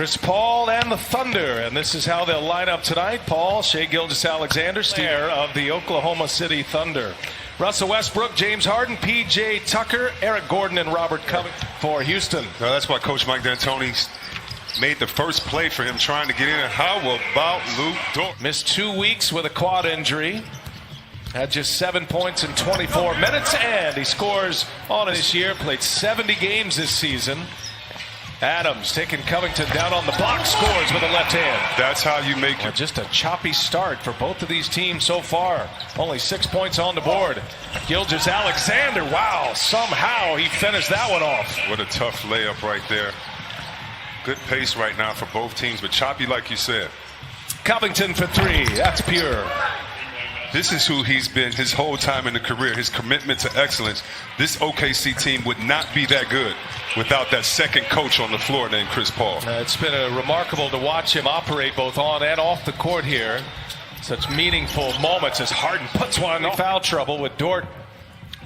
Chris Paul and the Thunder, and this is how they'll line up tonight. Paul, Shai Gilgeous-Alexander, Steer of the Oklahoma City Thunder. Russell Westbrook, James Harden, P.J. Tucker, Eric Gordon, and Robert Covington for Houston. Now that's why Coach Mike D'Antoni made the first play for him trying to get in. How about Luke Dort? Missed 2 weeks with a quad injury. Had just 7 points in 24 minutes, and he scores on this year. Played 70 games this season. Adams taking Covington down on the block, scores with the left hand. That's how you make it. Just a choppy start for both of these teams so far. Only 6 points on the board. Gilgeous-Alexander, wow, somehow he finished that one off. What a tough layup right there. Good pace right now for both teams, but choppy like you said. Covington for three, that's pure. This is who he's been his whole time in the career, his commitment to excellence. This OKC team would not be that good without that second coach on the floor named Chris Paul. It's been remarkable to watch him operate both on and off the court here. Such meaningful moments as Harden puts one in foul trouble with Dort,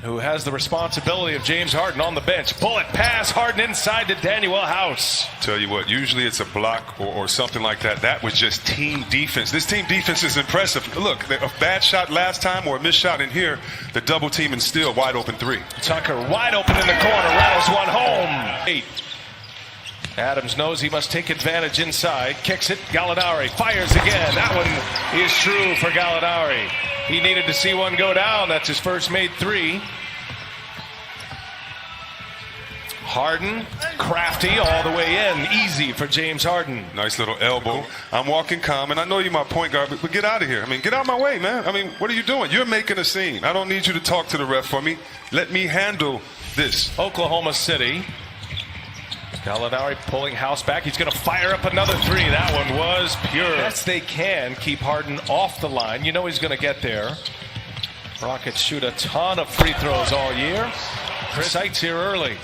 who has the responsibility of James Harden on the bench. Bullet pass, Harden inside to Danuel House. Tell you what, usually it's a block or something like that. That was just team defense. This team defense is impressive. Look, a bad shot last time or a missed shot in here, the double team and still wide open three. Tucker wide open in the corner, rattles one home. 8. Adams knows he must take advantage inside, kicks it, Gallinari fires again. That one is true for Gallinari. He needed to see one go down. That's his first made three. Harden, crafty all the way in. Easy for James Harden. Nice little elbow. I'm walking calm, and I know you're my point guard, but get out of here. I mean, get out of my way, man. I mean, what are you doing? You're making a scene. I don't need you to talk to the ref for me. Let me handle this. Oklahoma City. Gallinari pulling House back. He's going to fire up another three. That one was pure. Best they can keep Harden off the line. You know he's going to get there. Rockets shoot a ton of free throws all year. Chris Sites here early.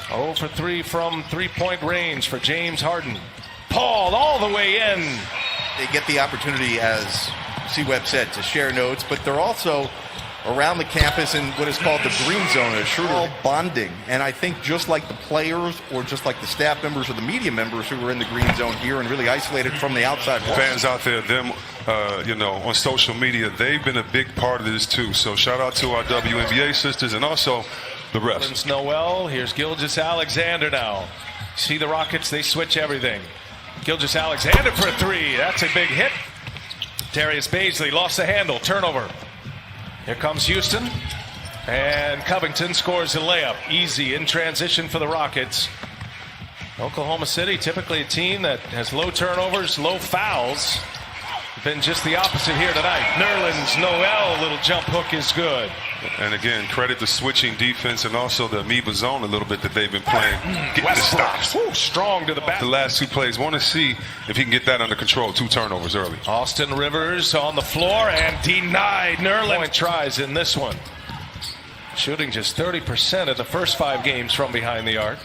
0 for 3 from three-point range for James Harden. Paul all the way in. They get the opportunity, as C-Webb said, to share notes, but they're also around the campus in what is called the green zone, a shooter bonding. And I think just like the players or just like the staff members or the media members who were in the green zone here and really isolated from the outside world. Fans out there, them, you know, on social media, they've been a big part of this too. So shout out to our WNBA sisters and also the refs. Noel, here's Gilgeous-Alexander now. See the Rockets, they switch everything. Gilgeous-Alexander for a three. That's a big hit. Darius Baisley lost the handle. Turnover. Here comes Houston, and Covington scores a layup. Easy in transition for the Rockets. Oklahoma City, typically a team that has low turnovers, low fouls. Been just the opposite here tonight. Nerlens Noel, little jump hook is good. And again, credit the switching defense and also the amoeba zone a little bit that they've been playing. Getting the stops. Woo, strong to the back. The last two plays, want to see if he can get that under control. 2 turnovers early. Austin Rivers on the floor and denied. Nerlens tries in this one. Shooting just 30% of the first 5 games from behind the arc.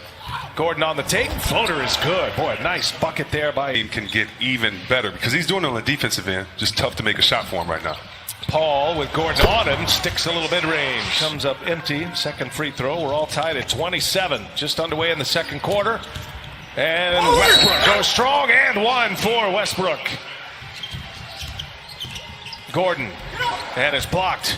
Gordon on the take. Floater is good. Boy, nice bucket there by him. Can get even better because he's doing it on the defensive end. Just tough to make a shot for him right now. Paul with Gordon on him, sticks a little mid-range. Comes up empty, second free throw. We're all tied at 27, just underway in the second quarter. And Westbrook goes strong, and one for Westbrook. Gordon, and it's blocked.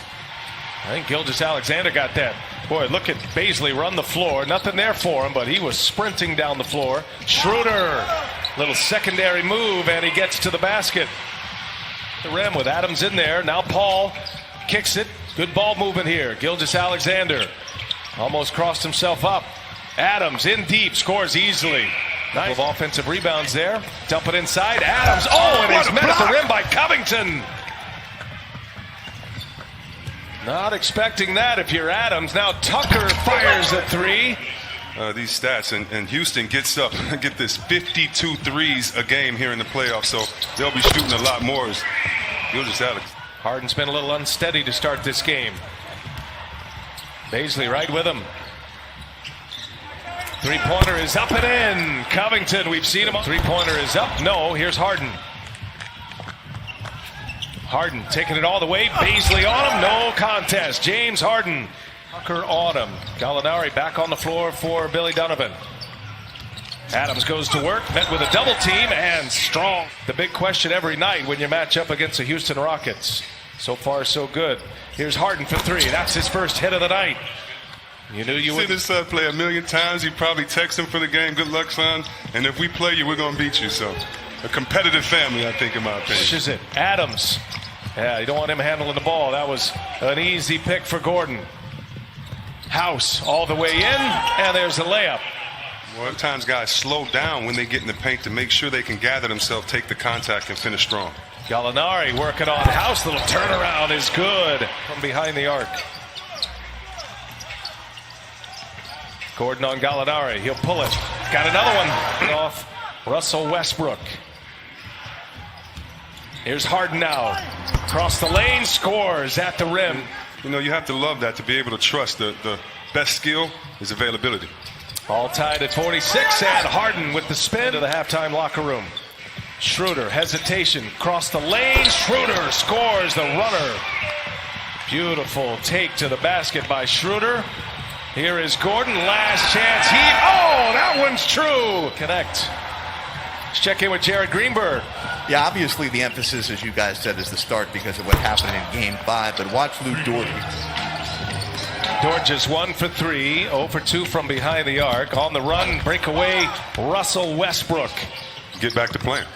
I think Gilgeous-Alexander got that. Boy, look at Baisley run the floor. Nothing there for him, but he was sprinting down the floor. Schroeder, little secondary move, and he gets to the basket. The rim with Adams in there. Now Paul kicks it. Good ball movement here. Gilgeous-Alexander almost crossed himself up. Adams in deep, scores easily. Nice offensive rebounds there. Dump it inside. Adams. Oh, and it's met at the rim by Covington. Not expecting that if you're Adams. Now Tucker fires a three. These stats, and Houston gets up, get this 52 threes a game here in the playoffs, so they'll be shooting a lot more. Gilgeous-Alexander. Harden's been a little unsteady to start this game. Baisley right with him. Three-pointer is up and in. Covington, we've seen him. Three-pointer is up. No, here's Harden. Harden taking it all the way. Baisley on him. No contest. James Harden. Tucker on him. Gallinari back on the floor for Billy Donovan. Adams goes to work, met with a double team, and strong. The big question every night when you match up against the Houston Rockets. So far, so good. Here's Harden for three. That's his first hit of the night. You knew you would. Seen his son play a million times. You probably text him for the game. Good luck, son. And if we play you, we're going to beat you. So a competitive family, I think, in my opinion. Pushes it. Adams. Yeah, you don't want him handling the ball. That was an easy pick for Gordon. House all the way in, and there's a layup. Well, sometimes guys slow down when they get in the paint to make sure they can gather themselves, take the contact, and finish strong. Gallinari working on House. Little turnaround is good from behind the arc. Gordon on Gallinari. He'll pull it. Got another one off Russell Westbrook. Here's Harden now. Across the lane, scores at the rim. You know, you have to love that, to be able to trust the best skill is availability. All tied at 46, and Harden with the spin to the halftime locker room. Schroeder, hesitation, across the lane. Schroeder scores the runner. Beautiful take to the basket by Schroeder. Here is Gordon, last chance. Oh, that one's true. Connect. Let's check in with Jared Greenberg. Yeah, obviously the emphasis, as you guys said, is the start because of what happened in Game 5. But watch Lou Dort. Dort just 1 for 3, 0 for 2 from behind the arc. On the run, breakaway, Russell Westbrook. Get back to playing.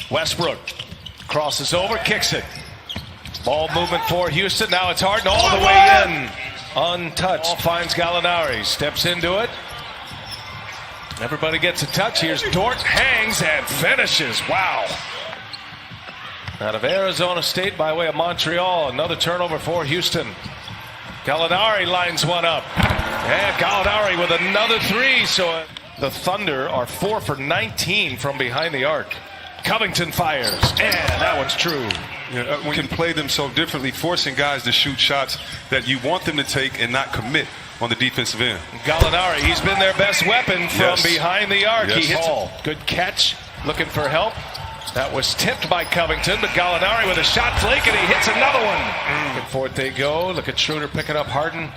Westbrook crosses over, kicks it. Ball movement for Houston. Now it's Harden all the way in. Untouched. Finds Gallinari. Steps into it. Everybody gets a touch. Here's Dort. Hangs and finishes. Wow. Out of Arizona State by way of Montreal. Another turnover for Houston. Gallinari lines one up. And Gallinari with another three. So the Thunder are 4 for 19 from behind the arc. Covington fires. And that one's true. Yeah, we can play them so differently, forcing guys to shoot shots that you want them to take and not commit on the defensive end. Gallinari, he's been their best weapon from behind the arc. Yes. He hits it. Good catch. Looking for help. That was tipped by Covington, but Gallinari with a shot flake, and he hits another one. Back and forth they go. Look at Schroeder picking up Harden.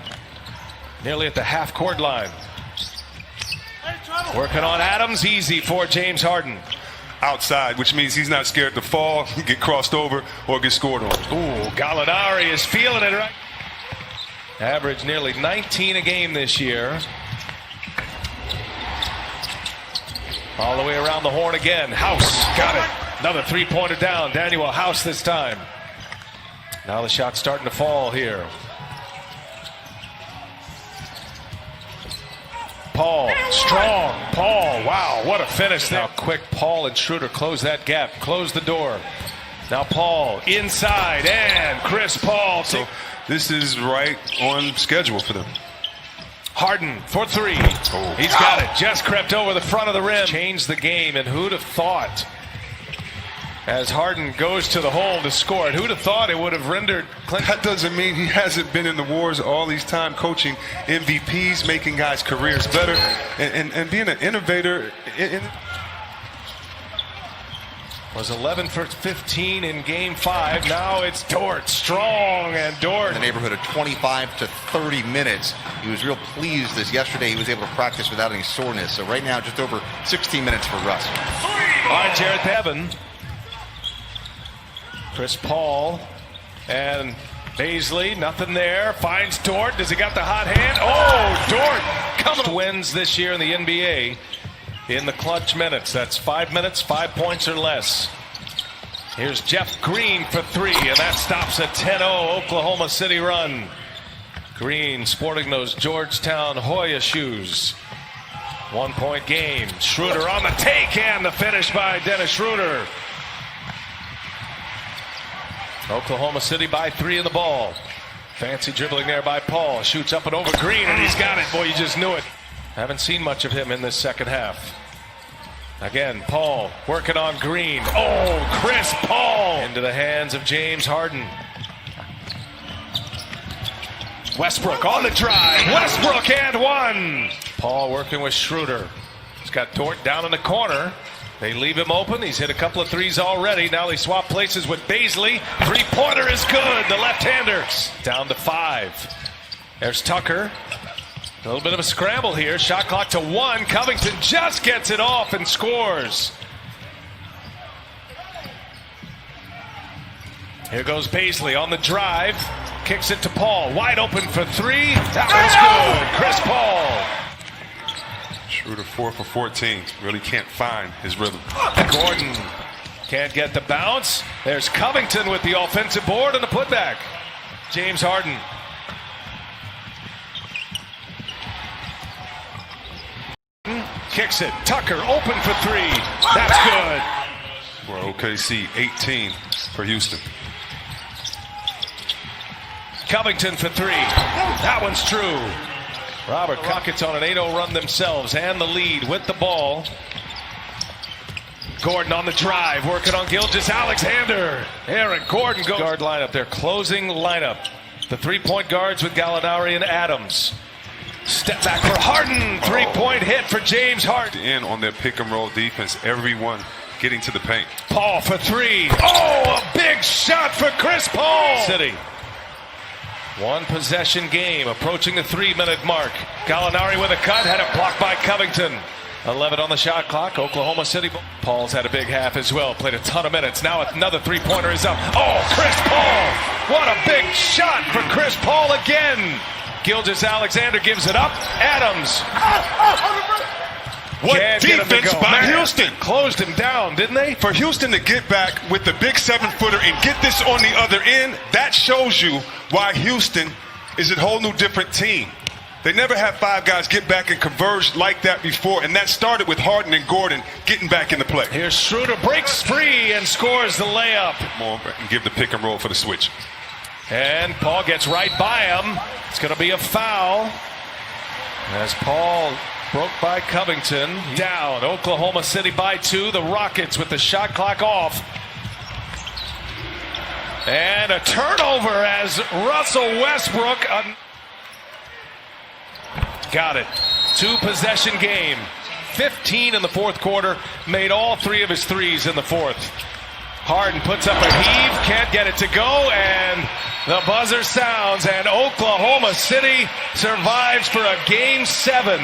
Nearly at the half-court line. Working on Adams. Easy for James Harden. Outside, which means he's not scared to fall, get crossed over, or get scored on. Ooh, Gallinari is feeling it right. Average nearly 19 a game this year. All the way around the horn again. House got it. Another three-pointer down. Daniel House this time. Now the shot's starting to fall here. Paul, strong. Paul, wow, what a finish there. Now quick, Paul and Schroeder close that gap, close the door. Now Paul inside, and Chris Paul. So this is right on schedule for them. Harden for three. He's got it, just crept over the front of the rim. Changed the game, and who'd have thought? As Harden goes to the hole to score it. Who'd have thought it would have rendered Clinton? That doesn't mean he hasn't been in the wars all these time, coaching MVPs, making guys' careers better, and being an innovator. Was 11 for 15 in Game 5. Now it's Dort, strong, and Dort. In the neighborhood of 25 to 30 minutes. He was real pleased as yesterday he was able to practice without any soreness. So right now, just over 16 minutes for Russ. All right, Jared Bevan. Chris Paul and Bazley, nothing there. Finds Dort. Does he got the hot hand? Oh, Dort coming. Wins this year in the NBA in the clutch minutes. That's 5 minutes, 5 points or less. Here's Jeff Green for three, and that stops a 10-0 Oklahoma City run. Green sporting those Georgetown Hoya shoes. 1 point game. Schroeder on the take, and the finish by Dennis Schroeder. Oklahoma City by 3 in the ball. Fancy dribbling there by Paul. Shoots up and over Green, and he's got it. Boy, you just knew it. Haven't seen much of him in this second half. Again, Paul working on Green. Oh, Chris Paul! Into the hands of James Harden. Westbrook on the drive. Westbrook and one! Paul working with Schroeder. He's got Dort down in the corner. They leave him open. He's hit a couple of threes already. Now they swap places with Bazley. Three-pointer is good. The left-hander down to 5. There's Tucker. A little bit of a scramble here. Shot clock to 1. Covington just gets it off and scores. Here goes Bazley on the drive. Kicks it to Paul. Wide open for 3. That one's good. Chris Paul. Schroeder 4 for 14. Really can't find his rhythm. Gordon can't get the bounce. There's Covington with the offensive board and the putback. James Harden. Kicks it. Tucker open for 3. That's good. For OKC, 18 for Houston. Covington for 3. That one's true. Robert Rockets on an 8-0 run themselves and the lead with the ball. Gordon on the drive, working on Gilgeous-Alexander. Aaron Gordon goes. Guard lineup, their closing lineup. The three-point guards with Gallinari and Adams. Step back for Harden. Three-point hit for James Harden. In on their pick-and-roll defense, everyone getting to the paint. Paul for 3. Oh, a big shot for Chris Paul. City. One possession game, approaching the 3-minute mark. Gallinari with a cut, had it blocked by Covington. 11 on the shot clock. Oklahoma City. Paul's had a big half as well. Played a ton of minutes. Now another three-pointer is up. Oh, Chris Paul! What a big shot for Chris Paul again. Gilgeous-Alexander gives it up. Adams. What defense by Houston? Closed him down, didn't they? For Houston to get back with the big 7-footer and get this on the other end, that shows you why Houston is a whole new different team. They never had 5 guys get back and converge like that before, and that started with Harden and Gordon getting back in the play. Here's Schroeder, breaks free and scores the layup. More and give the pick and roll for the switch. And Paul gets right by him. It's going to be a foul. As Paul broke by Covington. Down. Oklahoma City by 2. The Rockets with the shot clock off. And a turnover as Russell Westbrook. Got it. 2-possession game. 15 in the fourth quarter. Made all 3 of his threes in the fourth. Harden puts up a heave. Can't get it to go. And the buzzer sounds. And Oklahoma City survives for a Game 7.